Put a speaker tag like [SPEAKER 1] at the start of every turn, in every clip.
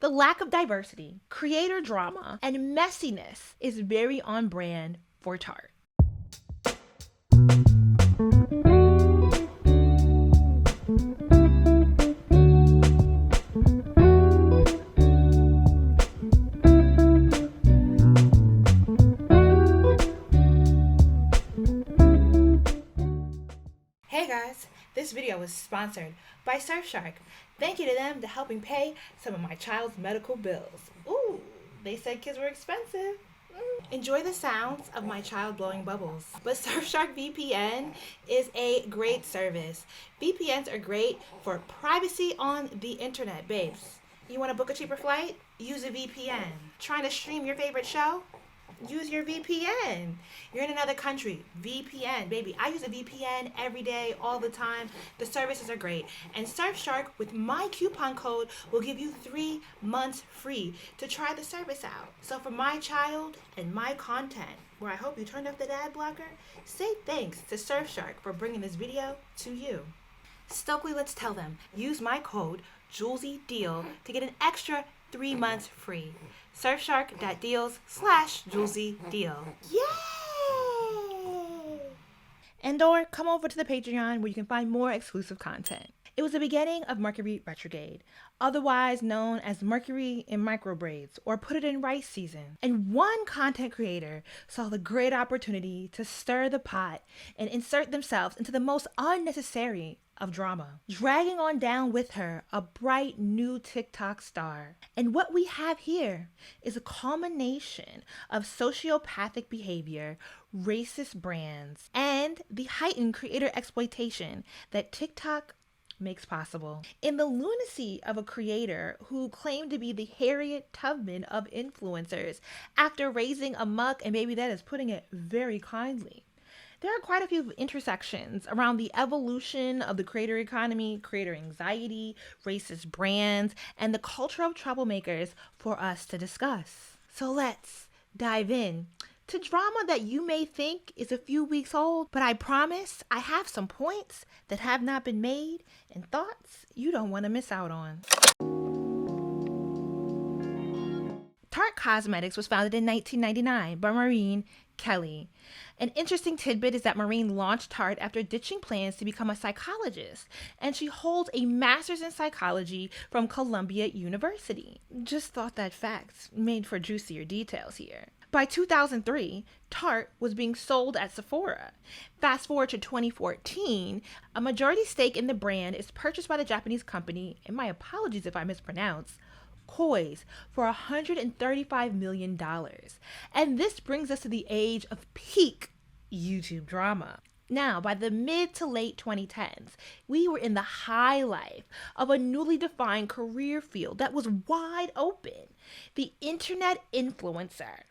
[SPEAKER 1] The lack of diversity, creator drama, and messiness is very on brand for Tarte. Hey guys, this video was sponsored by Surfshark. Thank you to them for helping pay some of my child's medical bills. Ooh, they said kids were expensive. Enjoy the sounds of my child blowing bubbles. But Surfshark VPN is a great service. VPNs are great for privacy on the internet, babes. You want to book a cheaper flight? Use a VPN. Trying to stream your favorite show? Use your VPN. You're in another country. VPN, baby. I use a VPN every day, all the time. The services are great. And Surfshark, with my coupon code, will give you 3 months free to try the service out. So for my child and my content, where I hope you turned off the ad blocker, say thanks to Surfshark for bringing this video to you. Stokely, let's tell them. Use my code, JulesieDeal, to get an extra 3 months free. Surfshark.deals/JulesieDeal. Yay! And/or come over to the Patreon where you can find more exclusive content. It was the beginning of Mercury retrograde, otherwise known as Mercury in microbraids or put it in rice season. And one content creator saw the great opportunity to stir the pot and insert themselves into the most unnecessary of drama, dragging on down with her a bright new TikTok star. And what we have here is a culmination of sociopathic behavior, racist brands, and the heightened creator exploitation that TikTok makes possible. In the lunacy of a creator who claimed to be the Harriet Tubman of influencers after raising a muck, and maybe that is putting it very kindly. There are quite a few intersections around the evolution of the creator economy, creator anxiety, racist brands, and the culture of troublemakers for us to discuss. So let's dive in to drama that you may think is a few weeks old, but I promise I have some points that have not been made and thoughts you don't want to miss out on. Tarte Cosmetics was founded in 1999 by Maureen Kelly. An interesting tidbit is that Maureen launched Tarte after ditching plans to become a psychologist, and she holds a master's in psychology from Columbia University. Just thought that fact made for juicier details here. By 2003, Tarte was being sold at Sephora. Fast forward to 2014, a majority stake in the brand is purchased by the Japanese company, and my apologies if I mispronounce, Koi's, for $135 million. And this brings us to the age of peak YouTube drama. Now, by the mid to late 2010s, we were in the high life of a newly defined career field that was wide open: the internet influencer.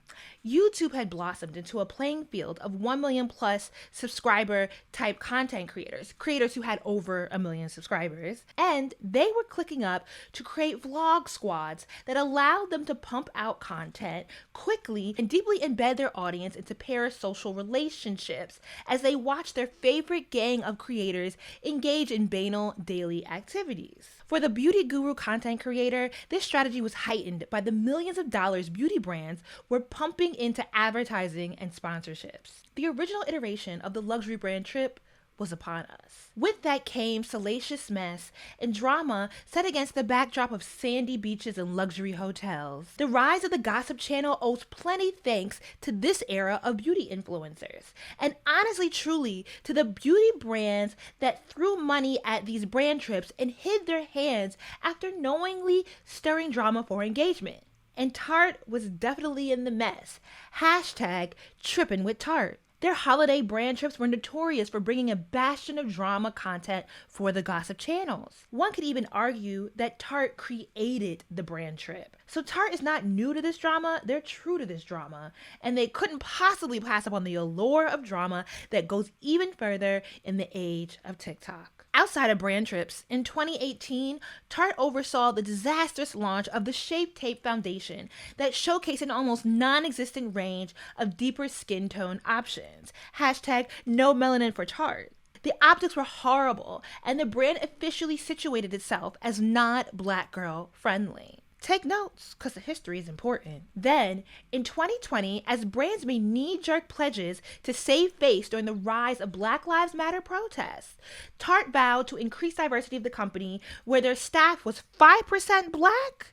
[SPEAKER 1] YouTube had blossomed into a playing field of 1 million plus subscriber type content creators who had over 1 million subscribers, and they were clicking up to create vlog squads that allowed them to pump out content quickly and deeply embed their audience into parasocial relationships as they watched their favorite gang of creators engage in banal daily activities. For the beauty guru content creator, this strategy was heightened by the millions of dollars beauty brands were pumping into advertising and sponsorships. The original iteration of the luxury brand trip was upon us. With that came salacious mess and drama set against the backdrop of sandy beaches and luxury hotels. The rise of the gossip channel owes plenty thanks to this era of beauty influencers, and honestly, truly, to the beauty brands that threw money at these brand trips and hid their hands after knowingly stirring drama for engagement. And Tarte was definitely in the mess. Hashtag trippin' with Tarte. Their holiday brand trips were notorious for bringing a bastion of drama content for the gossip channels. One could even argue that Tarte created the brand trip. So Tarte is not new to this drama, they're true to this drama, and they couldn't possibly pass up on the allure of drama that goes even further in the age of TikTok. Outside of brand trips, in 2018, Tarte oversaw the disastrous launch of the Shape Tape Foundation that showcased an almost non-existent range of deeper skin tone options. Hashtag no melanin for Tarte. The optics were horrible, and the brand officially situated itself as not black girl friendly. Take notes, because the history is important. Then, in 2020, as brands made knee-jerk pledges to save face during the rise of Black Lives Matter protests, Tarte vowed to increase diversity of the company, where their staff was 5% Black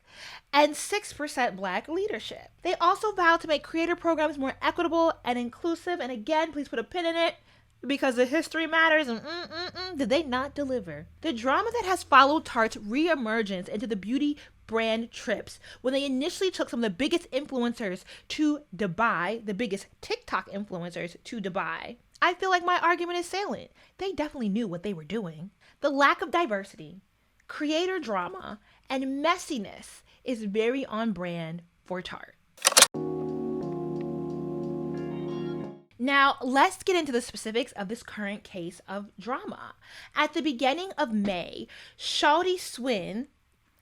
[SPEAKER 1] and 6% Black leadership. They also vowed to make creator programs more equitable and inclusive, and again, please put a pin in it, because the history matters, and did they not deliver? The drama that has followed Tarte's reemergence into the beauty brand trips, when they initially took some of the biggest influencers to Dubai, the biggest TikTok influencers to Dubai, I feel like my argument is salient. They definitely knew what they were doing. The lack of diversity, creator drama, and messiness is very on brand for Tarte. Now, let's get into the specifics of this current case of drama. At the beginning of May, Shawtyswin,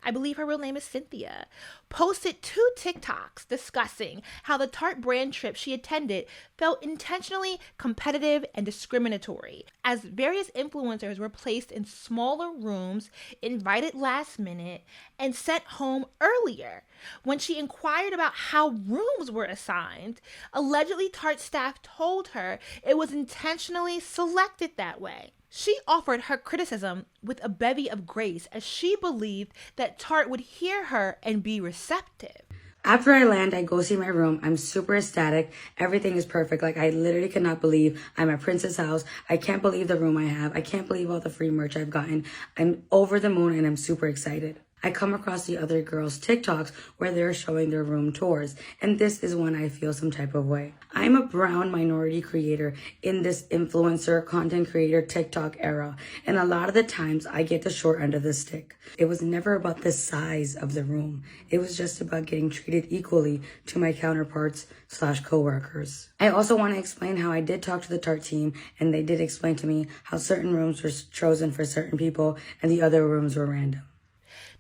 [SPEAKER 1] I believe her real name is Cynthia, posted 2 TikToks discussing how the Tarte brand trip she attended felt intentionally competitive and discriminatory, as various influencers were placed in smaller rooms, invited last minute, and sent home earlier. When she inquired about how rooms were assigned, allegedly Tarte staff told her it was intentionally selected that way. She offered her criticism with a bevy of grace, as she believed that Tarte would hear her and be receptive.
[SPEAKER 2] After I land, I go see my room. I'm super ecstatic. Everything is perfect. Like, I literally cannot believe I'm at Princess House. I can't believe the room I have. I can't believe all the free merch I've gotten. I'm over the moon and I'm super excited. I come across the other girls' TikToks where they're showing their room tours, and this is when I feel some type of way. I'm a brown minority creator in this influencer, content creator, TikTok era, and a lot of the times I get the short end of the stick. It was never about the size of the room. It was just about getting treated equally to my counterparts / co-workers. I also want to explain how I did talk to the Tarte team, and they did explain to me how certain rooms were chosen for certain people and the other rooms were random.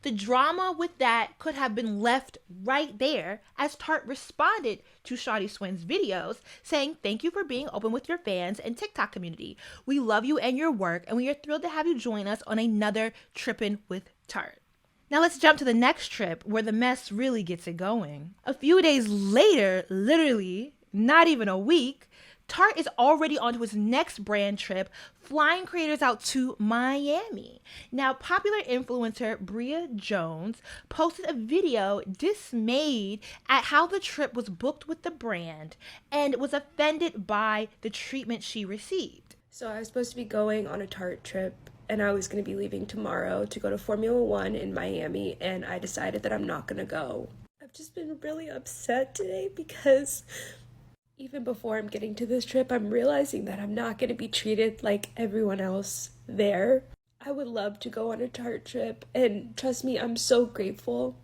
[SPEAKER 1] The drama with that could have been left right there, as Tarte responded to Shawtyswin's videos saying, "Thank you for being open with your fans and TikTok community. We love you and your work, and we are thrilled to have you join us on another Trippin' with Tarte." Now let's jump to the next trip, where the mess really gets it going. A few days later, literally not even a week, Tarte is already onto his next brand trip, flying creators out to Miami. Now, popular influencer Bria Jones posted a video dismayed at how the trip was booked with the brand and was offended by the treatment she received.
[SPEAKER 3] So I was supposed to be going on a Tarte trip, and I was going to be leaving tomorrow to go to Formula One in Miami, and I decided that I'm not going to go. I've just been really upset today because even before I'm getting to this trip, I'm realizing that I'm not going to be treated like everyone else there. I would love to go on a Tarte trip, and trust me, I'm so grateful,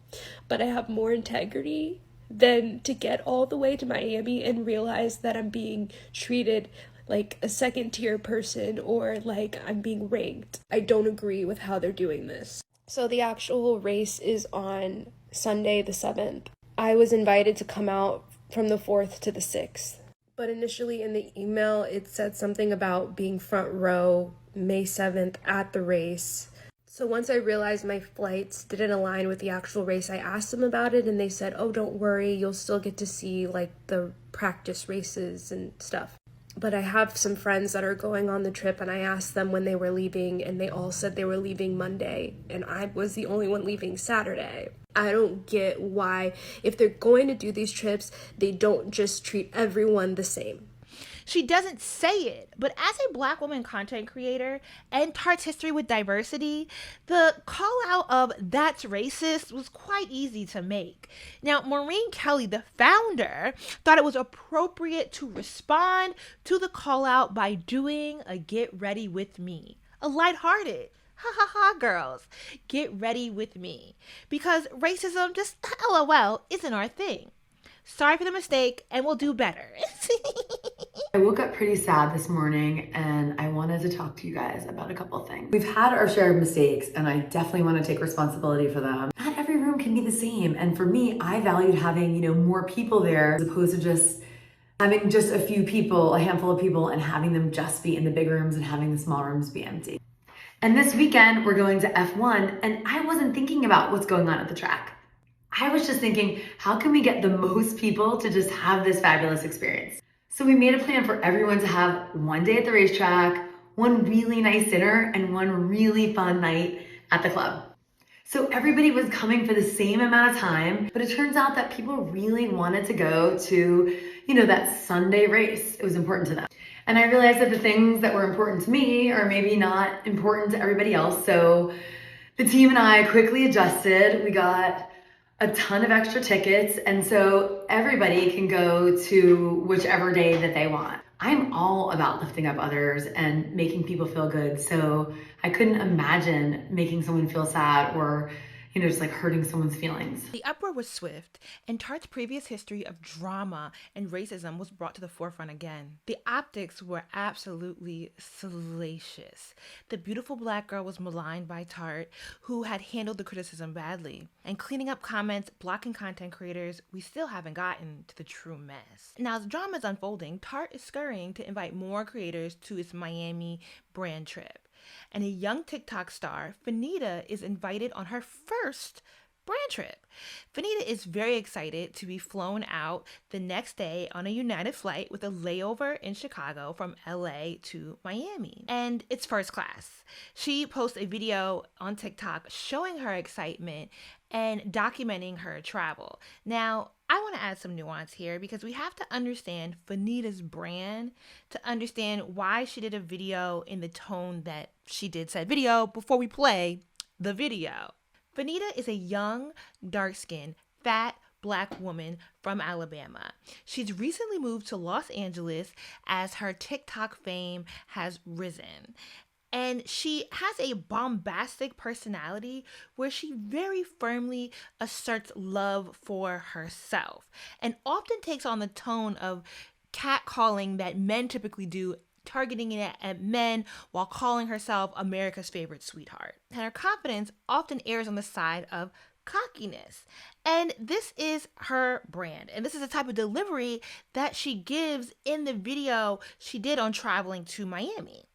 [SPEAKER 3] but I have more integrity than to get all the way to Miami and realize that I'm being treated like a second-tier person or like I'm being ranked. I don't agree with how they're doing this. So the actual race is on Sunday the 7th. I was invited to come out from the 4th to the 6th. But initially in the email, it said something about being front row May 7th at the race. So once I realized my flights didn't align with the actual race, I asked them about it, and they said, "Oh, don't worry, you'll still get to see like the practice races and stuff." But I have some friends that are going on the trip, and I asked them when they were leaving, and they all said they were leaving Monday, and I was the only one leaving Saturday. I don't get why, if they're going to do these trips, they don't just treat everyone the same.
[SPEAKER 1] She doesn't say it, but as a Black woman content creator and Tarte's history with diversity, the call out of "that's racist" was quite easy to make. Now, Maureen Kelly, the founder, thought it was appropriate to respond to the call out by doing a "get ready with me," a lighthearted, ha ha ha girls, get ready with me, because racism, just LOL, isn't our thing. Sorry for the mistake, and we'll do better.
[SPEAKER 4] I woke up pretty sad this morning, and I wanted to talk to you guys about a couple things. We've had our share of mistakes, and I definitely want to take responsibility for them. Not every room can be the same, and for me, I valued having, more people there as opposed to just having just a few people, a handful of people, and having them just be in the big rooms and having the small rooms be empty. And this weekend, we're going to F1, and I wasn't thinking about what's going on at the track. I was just thinking, how can we get the most people to just have this fabulous experience? So we made a plan for everyone to have one day at the racetrack, one really nice dinner, and one really fun night at the club. So everybody was coming for the same amount of time, but it turns out that people really wanted to go to, that Sunday race. It was important to them. And I realized that the things that were important to me are maybe not important to everybody else. So the team and I quickly adjusted. We got a ton of extra tickets, and so everybody can go to whichever day that they want. I'm all about lifting up others and making people feel good, so I couldn't imagine making someone feel sad or just like hurting someone's feelings.
[SPEAKER 1] The uproar was swift, and Tarte's previous history of drama and racism was brought to the forefront again. The optics were absolutely salacious. The beautiful black girl was maligned by Tarte, who had handled the criticism badly. And cleaning up comments, blocking content creators, we still haven't gotten to the true mess. Now, as the drama is unfolding, Tarte is scurrying to invite more creators to its Miami brand trip. And a young TikTok star, Fanita, is invited on her first brand trip. Fanita is very excited to be flown out the next day on a United flight with a layover in Chicago from LA to Miami. And it's first class. She posts a video on TikTok showing her excitement and documenting her travel. Now, I want to add some nuance here because we have to understand Fanita's brand to understand why she did a video in the tone that she did said video before we play the video. Fanita is a young, dark-skinned, fat, Black woman from Alabama. She's recently moved to Los Angeles as her TikTok fame has risen. And she has a bombastic personality where she very firmly asserts love for herself and often takes on the tone of catcalling that men typically do, targeting it at men while calling herself America's favorite sweetheart. And her confidence often errs on the side of cockiness. And this is her brand. And this is the type of delivery that she gives in the video she did on traveling to Miami.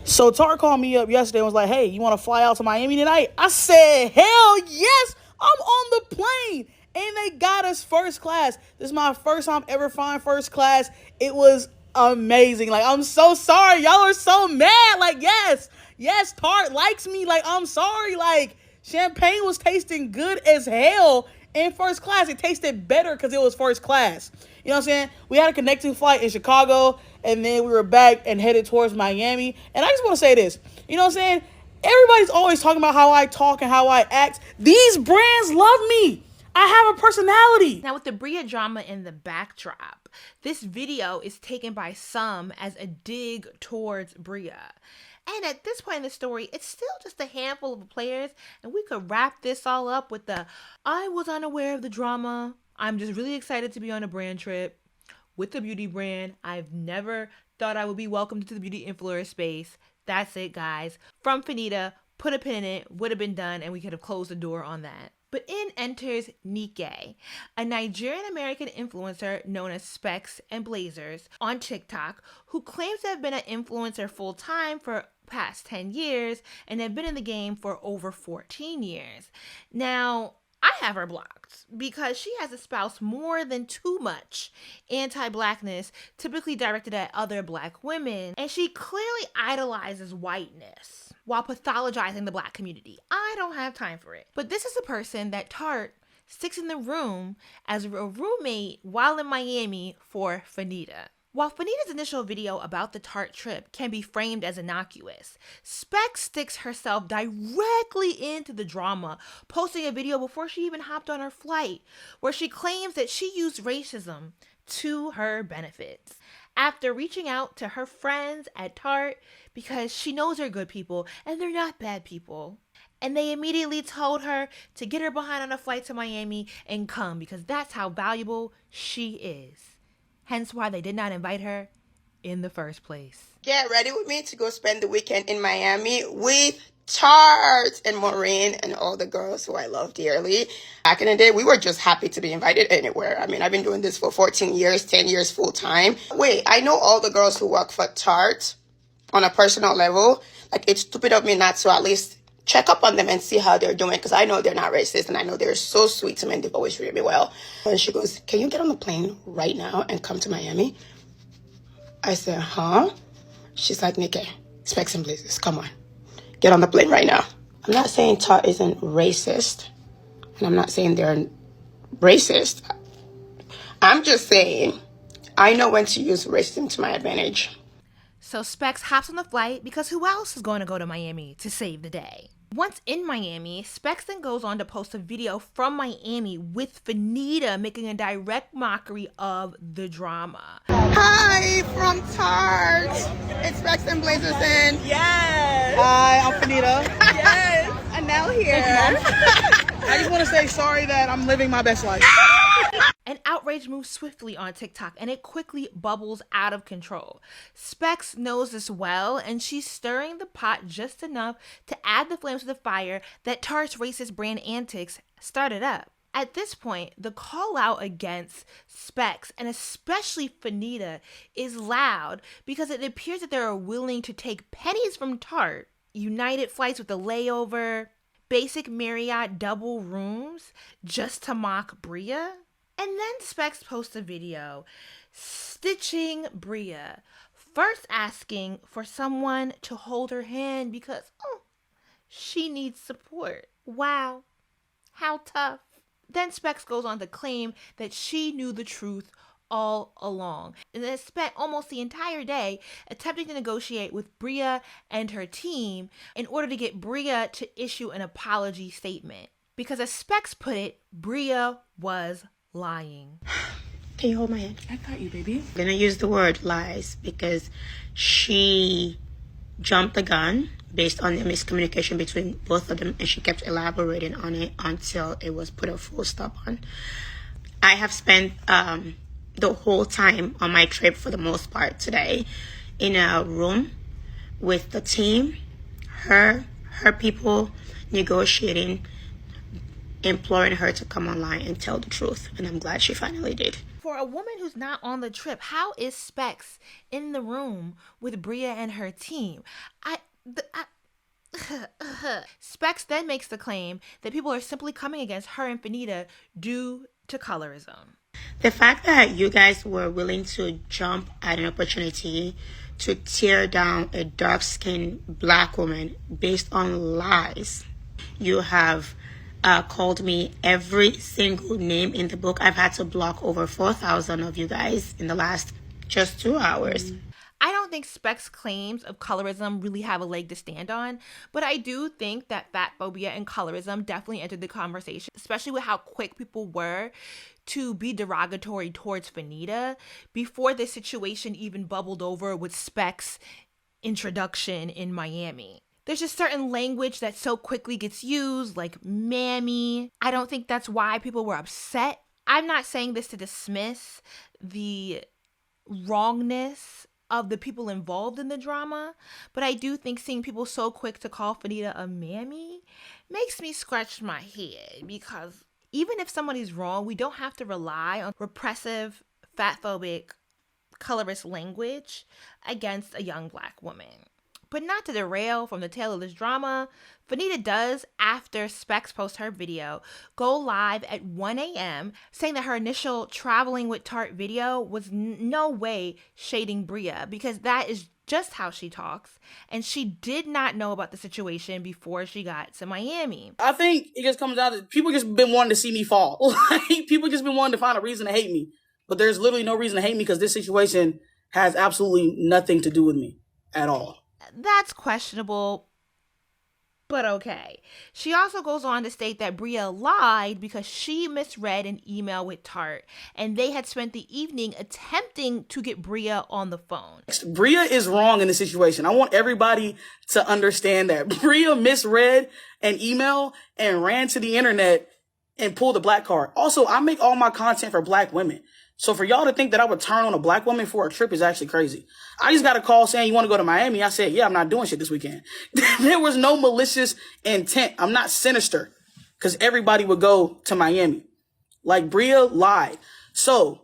[SPEAKER 5] So Tarte called me up yesterday and was like, hey, you want to fly out to Miami tonight? I said, hell yes, I'm on the plane. And they got us first class. This is my first time ever flying first class. It was amazing. Like, I'm so sorry. Y'all are so mad. Like, yes, Tarte likes me. Like, I'm sorry. Like, champagne was tasting good as hell in first class. It tasted better because it was first class. You know what I'm saying? We had a connecting flight in Chicago, and then we were back and headed towards Miami. And I just want to say this. You know what I'm saying? Everybody's always talking about how I talk and how I act. These brands love me. I have a personality.
[SPEAKER 1] Now, with the Bria drama in the backdrop, this video is taken by some as a dig towards Bria. And at this point in the story, it's still just a handful of players, and we could wrap this all up with the, I was unaware of the drama. I'm just really excited to be on a brand trip with the beauty brand. I've never thought I would be welcomed to the beauty influencer space. That's it, guys. From Fanita, put a pin in it, would have been done, and we could have closed the door on that. But in enters Nike, a Nigerian-American influencer known as Specs and Blazers on TikTok, who claims to have been an influencer full-time for past 10 years and have been in the game for over 14 years. Now, I have her blocked because she has espoused more than too much anti-Blackness typically directed at other Black women, and she clearly idolizes whiteness while pathologizing the Black community. I don't have time for it. But this is a person that Tarte sticks in the room as a roommate while in Miami for Fanita. While Fanita's initial video about the Tarte trip can be framed as innocuous, Specs sticks herself directly into the drama, posting a video before she even hopped on her flight, where she claims that she used racism to her benefit. After reaching out to her friends at Tarte because she knows they're good people and they're not bad people, and they immediately told her to get her behind on a flight to Miami and come because that's how valuable she is. Hence why they did not invite her in the first place.
[SPEAKER 6] Get ready with me to go spend the weekend in Miami with Tarte and Maureen and all the girls who I love dearly. Back in the day, we were just happy to be invited anywhere. I mean, I've been doing this for 14 years, 10 years full time. Wait, I know all the girls who work for Tarte on a personal level. Like, it's stupid of me not to at least check up on them and see how they're doing, because I know they're not racist and I know they're so sweet to me and they've always treated me well. And she goes, can you get on the plane right now and come to Miami? I said, huh? She's like, Nikki, Specs and Blazers, come on, get on the plane right now. I'm not saying Tarte isn't racist, and I'm not saying they're racist. I'm just saying I know when to use racism to my advantage.
[SPEAKER 1] So Specs hops on the flight because who else is going to go to Miami to save the day? Once in Miami, Specs then goes on to post a video from Miami with Fanita making a direct mockery of the drama.
[SPEAKER 6] Hi from Tarte. It's Specs and Blazers in.
[SPEAKER 5] Yes. Hi, I'm Fanita.
[SPEAKER 6] Yes. Anel here.
[SPEAKER 5] I just want to say sorry that I'm living my best life.
[SPEAKER 1] An outrage moves swiftly on TikTok and it quickly bubbles out of control. Specs knows this well and she's stirring the pot just enough to add the flames to the fire that Tarte's racist brand antics started up. At this point, the call out against Specs and especially Fanita is loud because it appears that they are willing to take pennies from Tarte, United flights with a layover, basic Marriott double rooms just to mock Bria. And then Specs posts a video stitching Bria, first asking for someone to hold her hand because she needs support. Wow, how tough. Then Specs goes on to claim that she knew the truth all along and then spent almost the entire day attempting to negotiate with Bria and her team in order to get Bria to issue an apology statement. Because as Specs put it, Bria was lying.
[SPEAKER 6] Can you hold my hand?
[SPEAKER 5] I got you, baby.
[SPEAKER 6] I'm gonna use the word lies because she jumped the gun based on the miscommunication between both of them, and she kept elaborating on it until it was put a full stop on. I have spent the whole time on my trip, for the most part today, in a room with the team, her people, negotiating, imploring her to come online and tell the truth, and I'm glad she finally did.
[SPEAKER 1] For a woman who's not on the trip, how is Specs in the room with Bria and her team? Specs then makes the claim that people are simply coming against her and Fanita due to colorism.
[SPEAKER 6] The fact that you guys were willing to jump at an opportunity to tear down a dark-skinned black woman based on lies. You have called me every single name in the book. I've had to block over 4,000 of you guys in the last just 2 hours.
[SPEAKER 1] I don't think Specs' claims of colorism really have a leg to stand on, but I do think that fat phobia and colorism definitely entered the conversation, especially with how quick people were to be derogatory towards Fanita before this situation even bubbled over with Specs' introduction in Miami. There's just certain language that so quickly gets used, like mammy. I don't think that's why people were upset. I'm not saying this to dismiss the wrongness of the people involved in the drama, but I do think seeing people so quick to call Fanita a mammy makes me scratch my head, because even if somebody's wrong, we don't have to rely on repressive, fatphobic, colorist language against a young black woman. But not to derail from the tale of this drama, Fanita does, after Specs posts her video, go live at 1 a.m. saying that her initial traveling with Tarte video was no way shading Bria, because that is just how she talks, and she did not know about the situation before she got to Miami.
[SPEAKER 5] I think it just comes down to people just been wanting to see me fall. Like, people just been wanting to find a reason to hate me. But there's literally no reason to hate me because this situation has absolutely nothing to do with me at all.
[SPEAKER 1] That's questionable, but okay. She also goes on to state that Bria lied because she misread an email with Tarte, and they had spent the evening attempting to get Bria on the phone.
[SPEAKER 5] Bria is wrong in this situation. I want everybody to understand that. Bria misread an email and ran to the internet and pulled the black card. Also, I make all my content for black women. So for y'all to think that I would turn on a black woman for a trip is actually crazy. I just got a call saying, you want to go to Miami? I said, yeah, I'm not doing shit this weekend. There was no malicious intent. I'm not sinister, because everybody would go to Miami. Like, Bria lied. So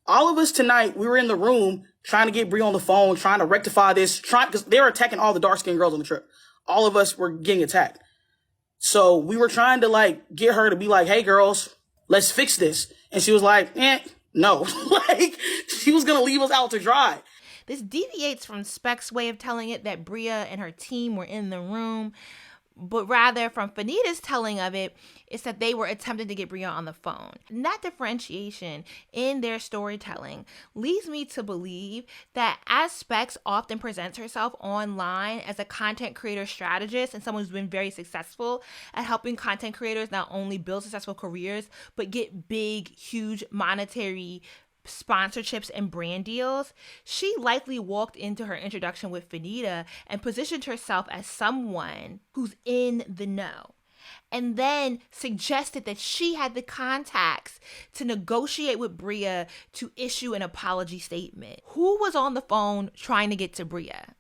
[SPEAKER 5] all of us tonight, we were in the room trying to get Bria on the phone, trying to rectify this, because they were attacking all the dark-skinned girls on the trip. All of us were getting attacked. So we were trying to like get her to be like, hey girls, let's fix this. And she was like, no. Like she was going to leave us out to dry.
[SPEAKER 1] This deviates from Specs' way of telling it that Bria and her team were in the room, but rather from Fanita's telling of it, it's that they were attempting to get Bria on the phone. And that differentiation in their storytelling leads me to believe that as Specs often presents herself online as a content creator strategist and someone who's been very successful at helping content creators not only build successful careers, but get big, huge monetary sponsorships and brand deals, she likely walked into her introduction with Fanita and positioned herself as someone who's in the know, and then suggested that she had the contacts to negotiate with Bria to issue an apology statement. Who was on the phone trying to get to Bria?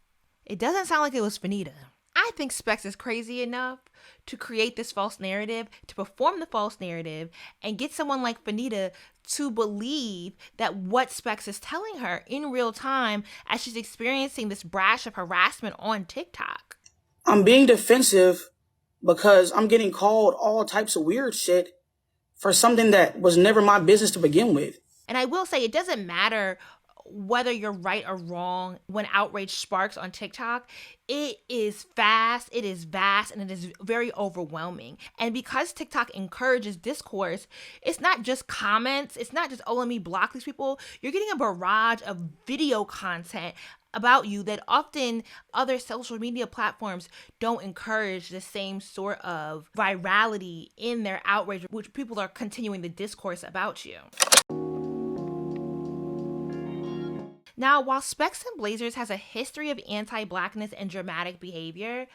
[SPEAKER 1] It doesn't sound like it was Fanita. I think Specs is crazy enough to create this false narrative, to perform the false narrative, and get someone like Fanita to believe that what Specs is telling her in real time as she's experiencing this brash of harassment on TikTok.
[SPEAKER 5] I'm being defensive because I'm getting called all types of weird shit for something that was never my business to begin with.
[SPEAKER 1] And I will say, it doesn't matter whether you're right or wrong when outrage sparks on TikTok. It is fast, it is vast, and it is very overwhelming. And because TikTok encourages discourse, it's not just comments, it's not just, oh, let me block these people. You're getting a barrage of video content about you that often other social media platforms don't encourage the same sort of virality in their outrage, which people are continuing the discourse about you. Now, while Specs and Blazers has a history of anti-Blackness and dramatic behavior,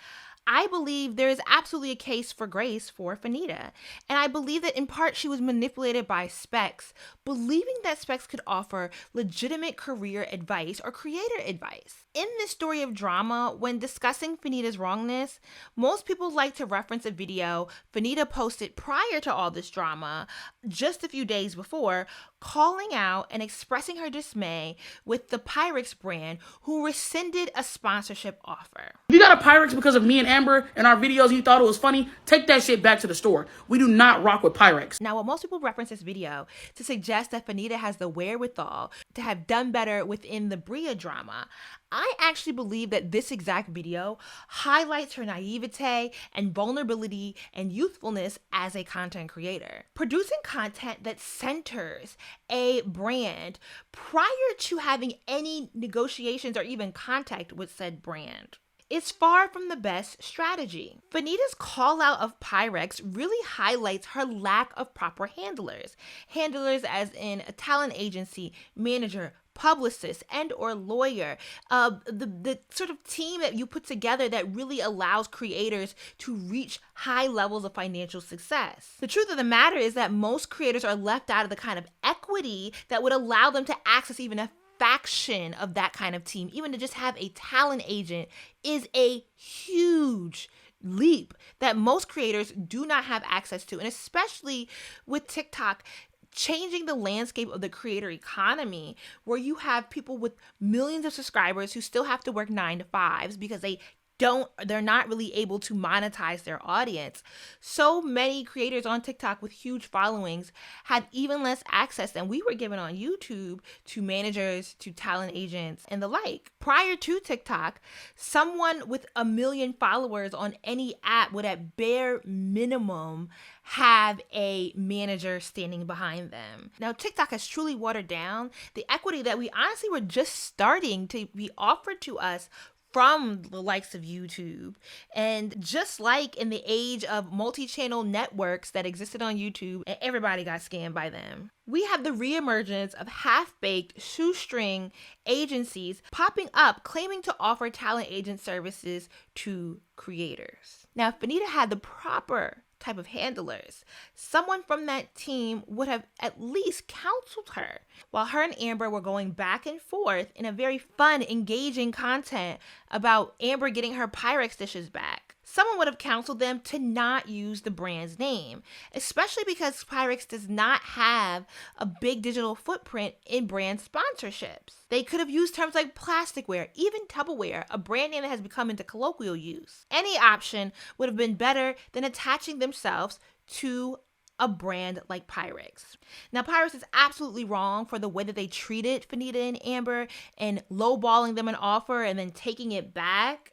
[SPEAKER 1] I believe there is absolutely a case for grace for Fanita. And I believe that in part she was manipulated by Specs, believing that Specs could offer legitimate career advice or creator advice. In this story of drama, when discussing Fanita's wrongness, most people like to reference a video Fanita posted prior to all this drama, just a few days before, calling out and expressing her dismay with the Pyrex brand who rescinded a sponsorship offer.
[SPEAKER 5] If you got a Pyrex because of me and Amber in our videos and you thought it was funny, take that shit back to the store. We do not rock with Pyrex.
[SPEAKER 1] Now, while most people reference this video to suggest that Fanita has the wherewithal to have done better within the Bria drama, I actually believe that this exact video highlights her naivete and vulnerability and youthfulness as a content creator. Producing content that centers a brand prior to having any negotiations or even contact with said brand is far from the best strategy. Fanita's call out of Pyrex really highlights her lack of proper handlers. Handlers as in a talent agency, manager, publicist, and or lawyer, the sort of team that you put together that really allows creators to reach high levels of financial success. The truth of the matter is that most creators are left out of the kind of equity that would allow them to access even a faction of that kind of team. Even to just have a talent agent is a huge leap that most creators do not have access to. And especially with TikTok changing the landscape of the creator economy, where you have people with millions of subscribers who still have to work 9 to 5s because they're not really able to monetize their audience. So many creators on TikTok with huge followings had even less access than we were given on YouTube to managers, to talent agents, and the like. Prior to TikTok, someone with 1 million followers on any app would at bare minimum have a manager standing behind them. Now, TikTok has truly watered down the equity that we honestly were just starting to be offered to us from the likes of YouTube. And just like in the age of multi-channel networks that existed on YouTube and everybody got scammed by them, we have the reemergence of half-baked shoestring agencies popping up claiming to offer talent agent services to creators. Now, if Fanita had the proper type of handlers, someone from that team would have at least counseled her while her and Amber were going back and forth in a very fun, engaging content about Amber getting her Pyrex dishes back. someone would have counseled them to not use the brand's name, especially because Pyrex does not have a big digital footprint in brand sponsorships. They could have used terms like plasticware, even Tupperware, a brand name that has become into colloquial use. Any option would have been better than attaching themselves to a brand like Pyrex. Now, Pyrex is absolutely wrong for the way that they treated Fanita and Amber and lowballing them an offer and then taking it back.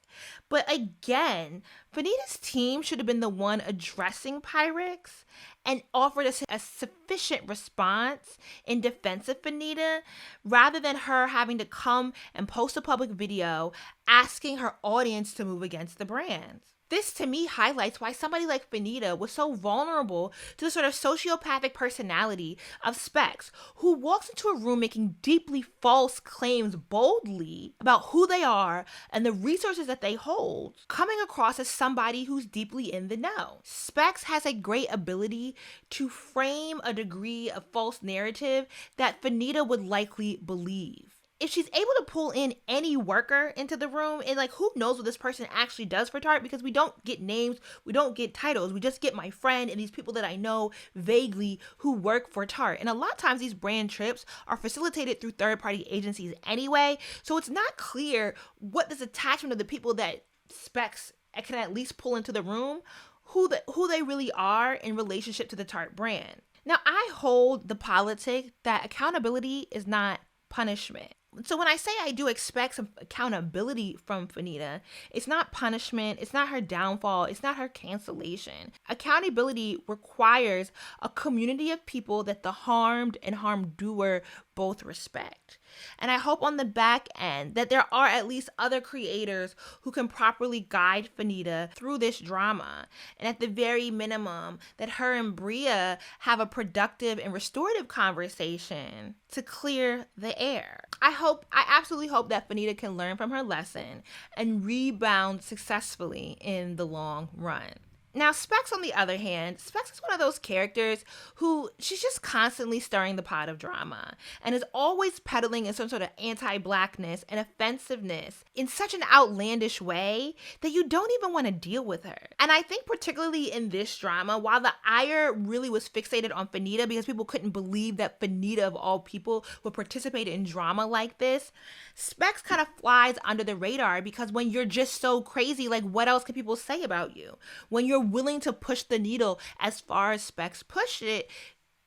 [SPEAKER 1] But again, Fanita's team should have been the one addressing Pyrex and offered us a sufficient response in defense of Fanita rather than her having to come and post a public video asking her audience to move against the brand. This, to me, highlights why somebody like Fanita was so vulnerable to the sort of sociopathic personality of Specs, who walks into a room making deeply false claims boldly about who they are and the resources that they hold, coming across as somebody who's deeply in the know. Specs has a great ability to frame a degree of false narrative that Fanita would likely believe. If she's able to pull in any worker into the room, and like, who knows what this person actually does for Tarte, because we don't get names, we don't get titles, we just get my friend and these people that I know vaguely who work for Tarte. And a lot of times these brand trips are facilitated through third-party agencies anyway, so it's not clear what this attachment of the people that Specs can at least pull into the room, who they really are in relationship to the Tarte brand. Now, I hold the politic that accountability is not punishment. So when I say I do expect some accountability from Fanita, it's not punishment, it's not her downfall, it's not her cancellation. Accountability requires a community of people that the harmed and harmed doer both respect. And I hope on the back end that there are at least other creators who can properly guide Fanita through this drama. And at the very minimum, that her and Bria have a productive and restorative conversation to clear the air. I absolutely hope that Fanita can learn from her lesson and rebound successfully in the long run. Now, Specs, on the other hand, Specs is one of those characters who she's just constantly stirring the pot of drama and is always peddling in some sort of anti-blackness and offensiveness in such an outlandish way that you don't even want to deal with her. And I think particularly in this drama, while the ire really was fixated on Fanita because people couldn't believe that Fanita, of all people, would participate in drama like this, Specs kind of flies under the radar because when you're just so crazy, like, what else can people say about you? When you're willing to push the needle as far as Specs pushed it,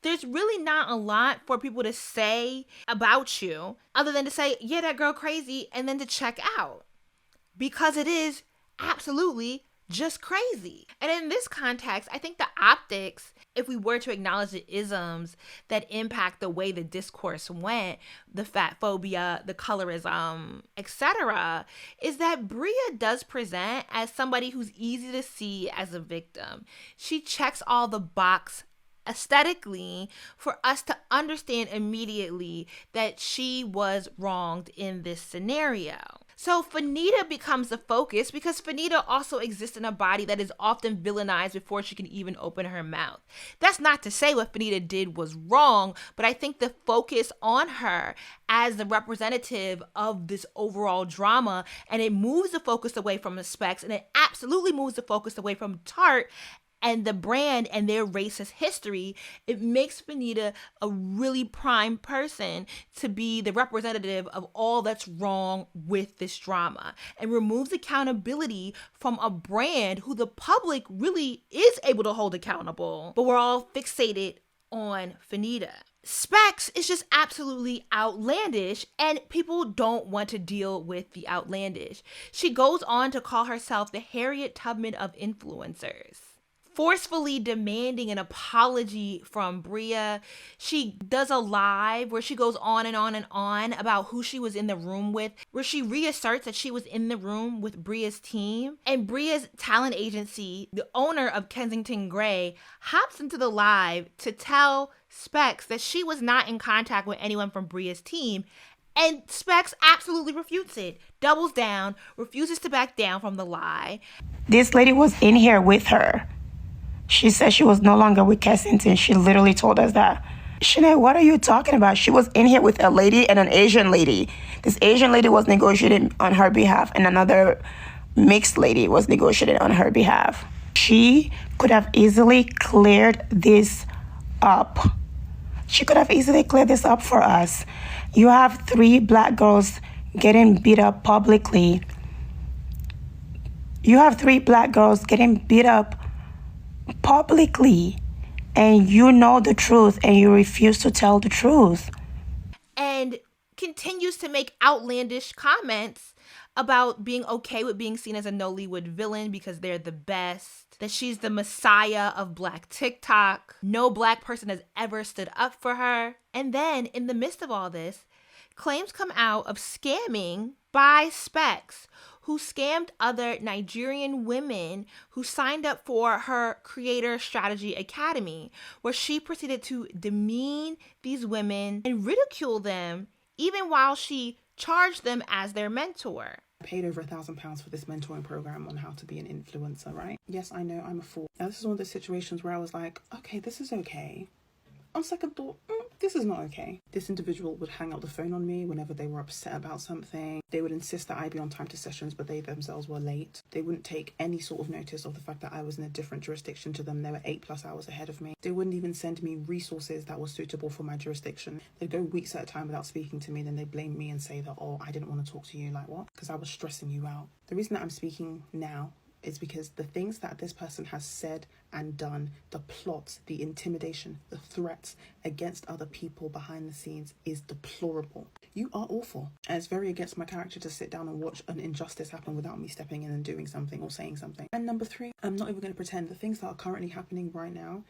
[SPEAKER 1] there's really not a lot for people to say about you other than to say, yeah, that girl crazy, and then to check out. Because it is absolutely just crazy. And in this context, I think the optics, if we were to acknowledge the isms that impact the way the discourse went, the fat phobia, the colorism, etc., is that Bria does present as somebody who's easy to see as a victim. She checks all the box aesthetically for us to understand immediately that she was wronged in this scenario. So Fanita becomes the focus because Fanita also exists in a body that is often villainized before she can even open her mouth. That's not to say what Fanita did was wrong, but I think the focus on her as the representative of this overall drama, and it moves the focus away from the Specs, and it absolutely moves the focus away from Tarte and the brand and their racist history. It makes Fanita a really prime person to be the representative of all that's wrong with this drama and removes accountability from a brand who the public really is able to hold accountable, but we're all fixated on Fanita. Specs is just absolutely outlandish, and people don't want to deal with the outlandish. She goes on to call herself the Harriet Tubman of influencers, forcefully demanding an apology from Bria. She does a live where she goes on and on and on about who she was in the room with, where she reasserts that she was in the room with Bria's team. And Bria's talent agency, the owner of Kensington Gray, hops into the live to tell Specs that she was not in contact with anyone from Bria's team. And Specs absolutely refutes it, doubles down, refuses to back down from the lie.
[SPEAKER 6] This lady was in here with her. She said she was no longer with Kensington. She literally told us that. Shanae, what are you talking about? She was in here with a lady and an Asian lady. This Asian lady was negotiating on her behalf, and another mixed lady was negotiating on her behalf. She could have easily cleared this up. She could have easily cleared this up for us. You have 3 black girls getting beat up publicly. You have 3 black girls getting beat up publicly, and you know the truth and you refuse to tell the truth.
[SPEAKER 1] And continues to make outlandish comments about being okay with being seen as a Nollywood villain because they're the best, that she's the messiah of black TikTok. No black person has ever stood up for her. And then in the midst of all this, claims come out of scamming by Specs, who scammed other Nigerian women who signed up for her Creator Strategy Academy, where she proceeded to demean these women and ridicule them, even while she charged them as their mentor.
[SPEAKER 7] I paid over £1,000 for this mentoring program on how to be an influencer, right? Yes, I know I'm a fool. Now, this is one of those situations where I was like, okay, this is okay. On second thought, this is not okay. This individual would hang up the phone on me whenever they were upset about something. They would insist that I be on time to sessions, but they themselves were late. They wouldn't take any sort of notice of the fact that I was in a different jurisdiction to them. They were 8+ hours ahead of me. They wouldn't even send me resources that were suitable for my jurisdiction. They'd go weeks at a time without speaking to me. Then they blame me and say that, oh, I didn't want to talk to you. Like, what? Because I was stressing you out. The reason that I'm speaking now is because the things that this person has said and done, the plots, the intimidation, the threats against other people behind the scenes is deplorable. You are awful. And it's very against my character to sit down and watch an injustice happen without me stepping in and doing something or saying something. And number 3, I'm not even going to pretend the things that are currently happening right now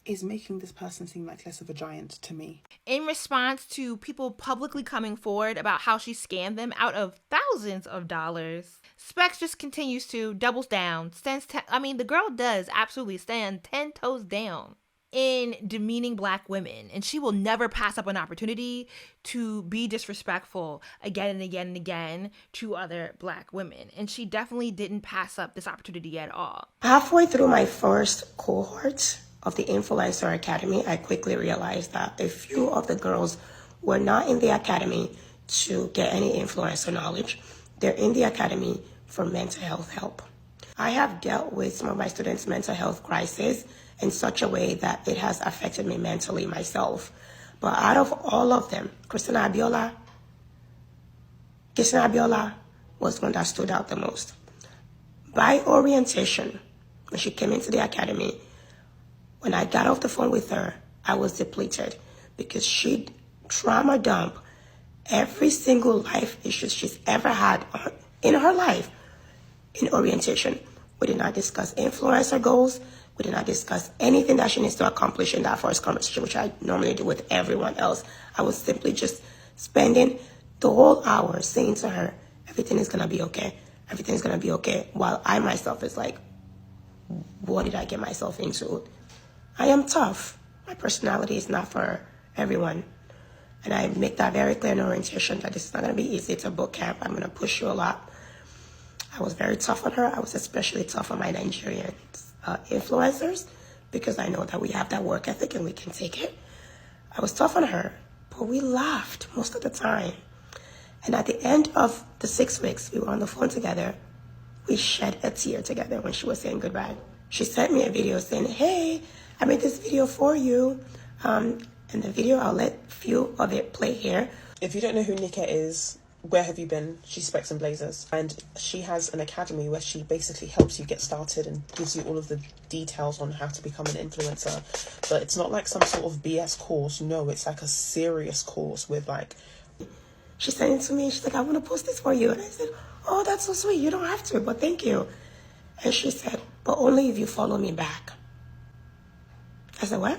[SPEAKER 7] is making this person seem like less of a giant to me.
[SPEAKER 1] In response to people publicly coming forward about how she scammed them out of thousands of dollars, Specs just continues to doubles down, the girl does absolutely stand 10 toes down in demeaning black women, and she will never pass up an opportunity to be disrespectful again and again and again to other black women. And she definitely didn't pass up this opportunity at all.
[SPEAKER 8] Halfway through my first cohort of the Influencer Academy, I quickly realized that a few of the girls were not in the academy to get any influencer knowledge. They're in the academy for mental health help. I have dealt with some of my students' mental health crisis in such a way that it has affected me mentally myself. But out of all of them, Christina Abiola was one that stood out the most. By orientation, when she came into the academy, when I got off the phone with her, I was depleted because she'd trauma dump every single life issue she's ever had in her life in orientation. We did not discuss influencer goals. We did not discuss anything that she needs to accomplish in that first conversation, which I normally do with everyone else. I was simply just spending the whole hour saying to her, everything is going to be okay. Everything is going to be okay. While I myself is like, what did I get myself into? I am tough. My personality is not for everyone. And I make that very clear in orientation that this is not going to be easy. It's a boot camp. I'm going to push you a lot. I was very tough on her. I was especially tough on my Nigerian influencers because I know that we have that work ethic and we can take it. I was tough on her, but we laughed most of the time. And at the end of the 6 weeks, we were on the phone together. We shed a tear together when she was saying goodbye. She sent me a video saying, hey, I made this video for you. And the video, I'll let few of it play here.
[SPEAKER 9] If you don't know who Nika is, where have you been? She's Specs and Blazers. And she has an academy where she basically helps you get started and gives you all of the details on how to become an influencer. But it's not like some sort of BS course. No, it's like a serious course with like...
[SPEAKER 8] She sent it to me. She's like, I want to post this for you. And I said, oh, that's so sweet. You don't have to, but thank you. And she said, but only if you follow me back. I said, what?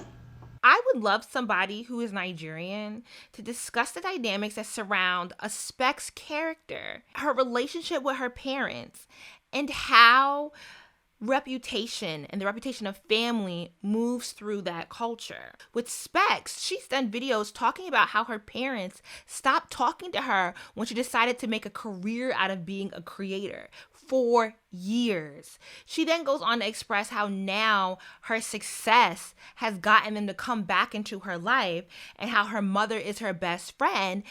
[SPEAKER 1] I would love somebody who is Nigerian to discuss the dynamics that surround a Specs character, her relationship with her parents, and how reputation and the reputation of family moves through that culture. With Specs, she's done videos talking about how her parents stopped talking to her when she decided to make a career out of being a creator. For years. She then goes on to express how now her success has gotten them to come back into her life and how her mother is her best friend.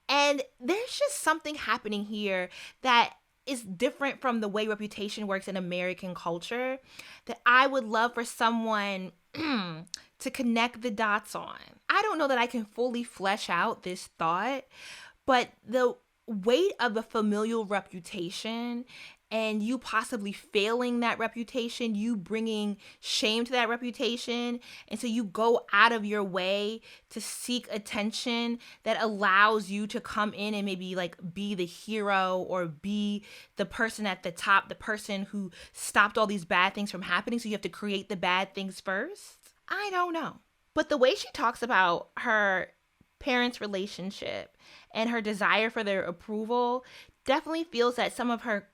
[SPEAKER 1] And there's just something happening here that is different from the way reputation works in American culture that I would love for someone to connect the dots on. I don't know that I can fully flesh out this thought, but the weight of the familial reputation and you possibly failing that reputation, you bringing shame to that reputation, and so you go out of your way to seek attention that allows you to come in and maybe like be the hero or be the person at the top, the person who stopped all these bad things from happening, so you have to create the bad things first. I don't know. But the way she talks about her parents' relationship and her desire for their approval definitely feels that some of her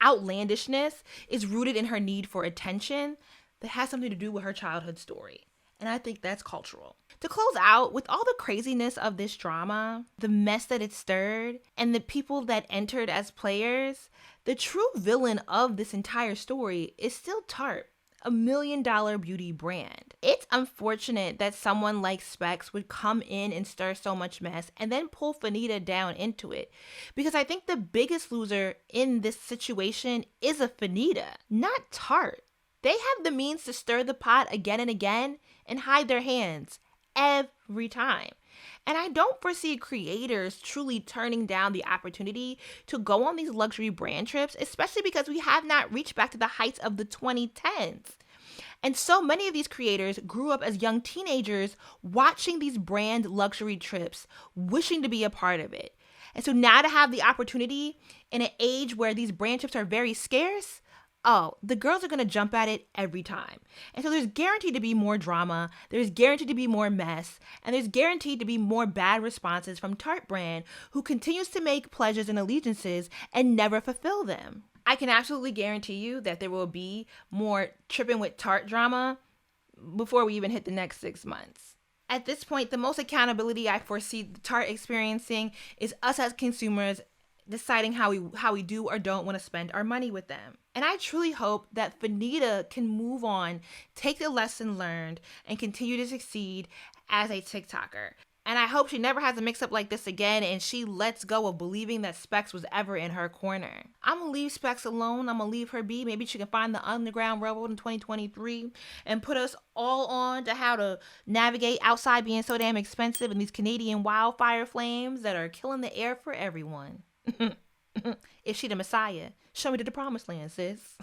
[SPEAKER 1] outlandishness is rooted in her need for attention that has something to do with her childhood story. And I think that's cultural. To close out, with all the craziness of this drama, the mess that it stirred, and the people that entered as players, the true villain of this entire story is still Tarte, a $1 million beauty brand. It's unfortunate that someone like Specs would come in and stir so much mess and then pull Fanita down into it. Because I think the biggest loser in this situation is a Fanita, not Tarte. They have the means to stir the pot again and again and hide their hands every time. And I don't foresee creators truly turning down the opportunity to go on these luxury brand trips, especially because we have not reached back to the heights of the 2010s. And so many of these creators grew up as young teenagers watching these brand luxury trips, wishing to be a part of it. And so now to have the opportunity in an age where these brand trips are very scarce, oh, the girls are going to jump at it every time. And so there's guaranteed to be more drama, there's guaranteed to be more mess, and there's guaranteed to be more bad responses from Tarte brand, who continues to make pledges and allegiances and never fulfill them. I can absolutely guarantee you that there will be more tripping with Tarte drama before we even hit the next 6 months. At this point, the most accountability I foresee Tarte experiencing is us as consumers deciding how we do or don't want to spend our money with them. And I truly hope that Fanita can move on, take the lesson learned, and continue to succeed as a TikToker. And I hope she never has a mix-up like this again and she lets go of believing that Specs was ever in her corner. I'm going to leave Specs alone. I'm going to leave her be. Maybe she can find the Underground Railroad in 2023 and put us all on to how to navigate outside being so damn expensive and these Canadian wildfire flames that are killing the air for everyone. If she the Messiah, show me to the promised land, sis.